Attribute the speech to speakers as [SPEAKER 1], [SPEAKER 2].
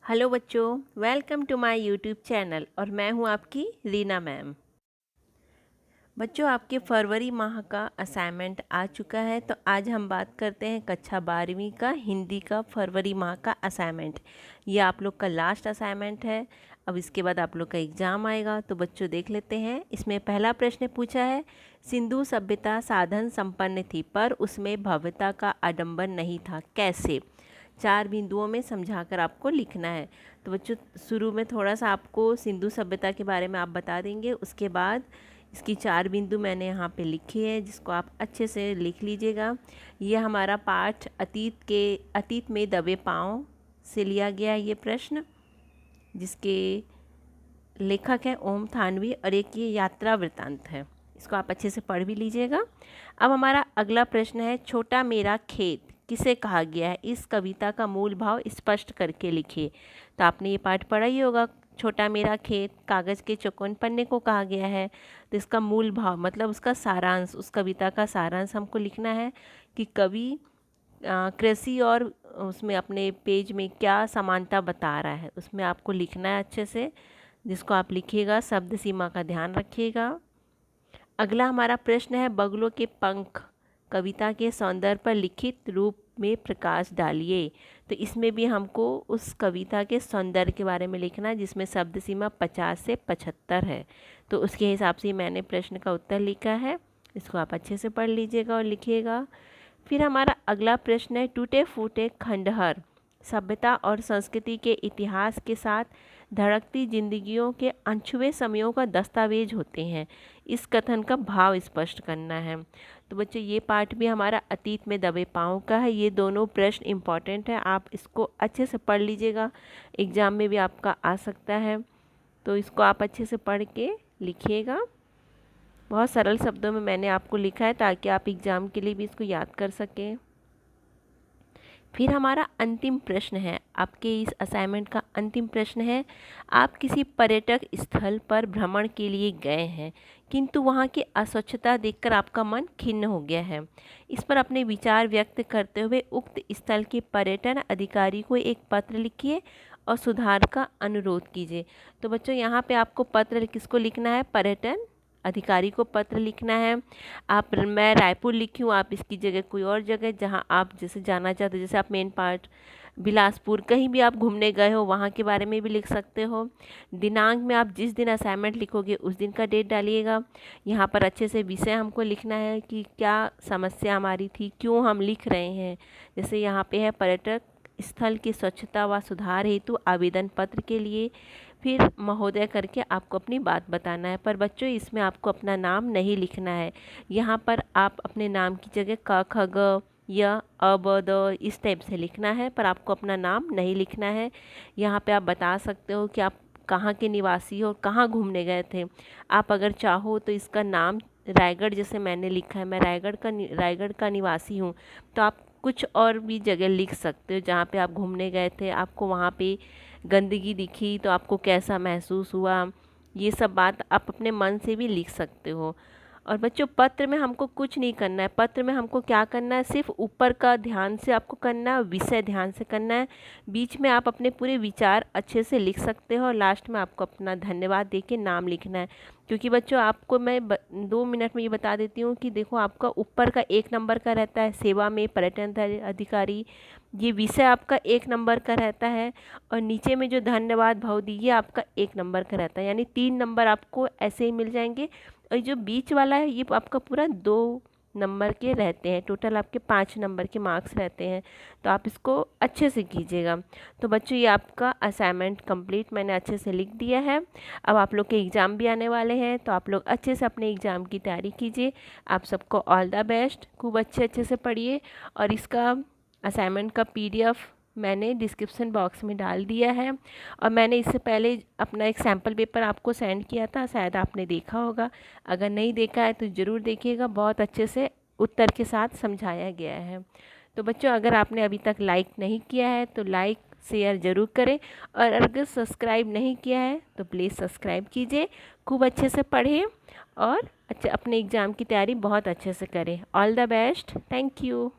[SPEAKER 1] Hello बच्चों, welcome to my YouTube channel और मैं हूं आपकी रीना मैम। बच्चों, आपके फरवरी माह का असाइनमेंट आ चुका है, तो आज हम बात करते हैं कक्षा 12वीं का हिंदी का फरवरी माह का असाइनमेंट। ये आप लोग का लास्ट असाइनमेंट है। अब इसके बाद आप लोग का एग्ज़ाम आएगा, तो बच्चों देख लेते हैं। इसमें पहला प्रश्न पूछा है, सिंधु सभ्यता साधन संपन्न थी पर उसमें भव्यता का आडंबर नहीं था, कैसे? 4 बिंदुओं में समझाकर आपको लिखना है। तो बच्चों शुरू में थोड़ा सा आपको सिंधु सभ्यता के बारे में आप बता देंगे, उसके बाद इसकी 4 बिंदु मैंने यहाँ पे लिखे हैं, जिसको आप अच्छे से लिख लीजिएगा। ये हमारा पाठ अतीत में दबे पाँव से लिया गया है ये प्रश्न, जिसके लेखक हैं ओम थानवी, और एक ये यात्रा वृत्तांत है। इसको आप अच्छे से पढ़ भी लीजिएगा। अब हमारा अगला प्रश्न है, छोटा मेरा खेत किसे कहा गया है? इस कविता का मूल भाव स्पष्ट करके लिखिए। तो आपने ये पाठ पढ़ा ही होगा। छोटा मेरा खेत कागज़ के चौकोन पन्ने को कहा गया है। तो इसका मूल भाव मतलब उसका सारांश, उस कविता का सारांश हमको लिखना है कि कवि कृषि और उसमें अपने पेज में क्या समानता बता रहा है, उसमें आपको लिखना है अच्छे से, जिसको आप लिखिएगा। शब्द सीमा का ध्यान रखिएगा। अगला हमारा प्रश्न है, बगुलों के पंख कविता के सौंदर्य पर लिखित रूप में प्रकाश डालिए। तो इसमें भी हमको उस कविता के सौंदर्य के बारे में लिखना है, जिसमें शब्द सीमा 50 से 75 है। तो उसके हिसाब से मैंने प्रश्न का उत्तर लिखा है। इसको आप अच्छे से पढ़ लीजिएगा और लिखिएगा। फिर हमारा अगला प्रश्न है, टूटे फूटे खंडहर सभ्यता और संस्कृति के इतिहास के साथ धड़कती जिंदगियों के अनछुए समयों का दस्तावेज होते हैं। इस कथन का भाव स्पष्ट करना है। तो बच्चों ये पाठ भी हमारा अतीत में दबे पाँव का है। ये दोनों प्रश्न इम्पॉर्टेंट है, आप इसको अच्छे से पढ़ लीजिएगा, एग्ज़ाम में भी आपका आ सकता है। तो इसको आप अच्छे से पढ़ के लिखिएगा। बहुत सरल शब्दों में मैंने आपको लिखा है ताकि आप एग्ज़ाम के लिए भी इसको याद कर सकें। फिर हमारा अंतिम प्रश्न है, आपके इस असाइनमेंट का अंतिम प्रश्न है, आप किसी पर्यटक स्थल पर भ्रमण के लिए गए हैं किंतु वहाँ की अस्वच्छता देखकर आपका मन खिन्न हो गया है। इस पर अपने विचार व्यक्त करते हुए उक्त स्थल के पर्यटन अधिकारी को एक पत्र लिखिए और सुधार का अनुरोध कीजिए। तो बच्चों यहाँ पे आपको पत्र किसको लिखना है? पर्यटन अधिकारी को पत्र लिखना है। मैं रायपुर लिखी हूँ, आप इसकी जगह कोई और जगह जहाँ आप जैसे जाना चाहते हो, जैसे आप मेन पार्ट बिलासपुर कहीं भी आप घूमने गए हो वहाँ के बारे में भी लिख सकते हो। दिनांक में आप जिस दिन असाइनमेंट लिखोगे उस दिन का डेट डालिएगा। यहाँ पर अच्छे से विषय हमको लिखना है कि क्या समस्या हमारी थी, क्यों हम लिख रहे हैं। जैसे यहाँ पे है पर्यटक स्थल की स्वच्छता व सुधार हेतु आवेदन पत्र के लिए, फिर महोदय करके आपको अपनी बात बताना है। पर बच्चों इसमें आपको अपना नाम नहीं लिखना है। यहाँ पर आप अपने नाम की जगह क ख ग या अ ब द इस टाइप से लिखना है, पर आपको अपना नाम नहीं लिखना है। यहाँ पे आप बता सकते हो कि आप कहाँ के निवासी हो, कहाँ घूमने गए थे। आप अगर चाहो तो इसका नाम रायगढ़, जैसे मैंने लिखा है मैं रायगढ़ का निवासी हूँ, तो आप कुछ और भी जगह लिख सकते हो जहाँ पे आप घूमने गए थे, आपको वहाँ पे गंदगी दिखी तो आपको कैसा महसूस हुआ। ये सब बात आप अपने मन से भी लिख सकते हो। और बच्चों पत्र में हमको कुछ नहीं करना है। पत्र में हमको क्या करना है, सिर्फ ऊपर का ध्यान से आपको करना है, विषय ध्यान से करना है। बीच में आप अपने पूरे विचार अच्छे से लिख सकते हो और लास्ट में आपको अपना धन्यवाद दे के नाम लिखना है। क्योंकि बच्चों आपको मैं 2 मिनट में ये बता देती हूँ कि देखो आपका ऊपर का 1 नंबर का रहता है सेवा में पर्यटन अधिकारी, ये विषय आपका 1 नंबर का रहता है, और नीचे में जो धन्यवाद भाव दी ये आपका 1 नंबर का रहता है, यानी 3 नंबर आपको ऐसे ही मिल जाएंगे। और जो बीच वाला है ये आपका पूरा 2 नंबर के रहते हैं। टोटल आपके 5 नंबर के मार्क्स रहते हैं। तो आप इसको अच्छे से कीजिएगा। तो बच्चों ये आपका असाइनमेंट कंप्लीट मैंने अच्छे से लिख दिया है। अब आप लोग के एग्ज़ाम भी आने वाले हैं, तो आप लोग अच्छे से अपने एग्ज़ाम की तैयारी कीजिए। आप सबको ऑल द बेस्ट, खूब अच्छे से पढ़िए। और इसका असाइनमेंट का PDF मैंने डिस्क्रिप्शन बॉक्स में डाल दिया है, और मैंने इससे पहले अपना एक सैम्पल पेपर आपको सेंड किया था, शायद आपने देखा होगा। अगर नहीं देखा है तो ज़रूर देखिएगा, बहुत अच्छे से उत्तर के साथ समझाया गया है। तो बच्चों अगर आपने अभी तक लाइक नहीं किया है तो लाइक शेयर ज़रूर करें, और अगर सब्सक्राइब नहीं किया है तो प्लीज़ सब्सक्राइब कीजिए। खूब अच्छे से पढ़ें और अपने एग्ज़ाम की तैयारी बहुत अच्छे से करें। All the best, thank you.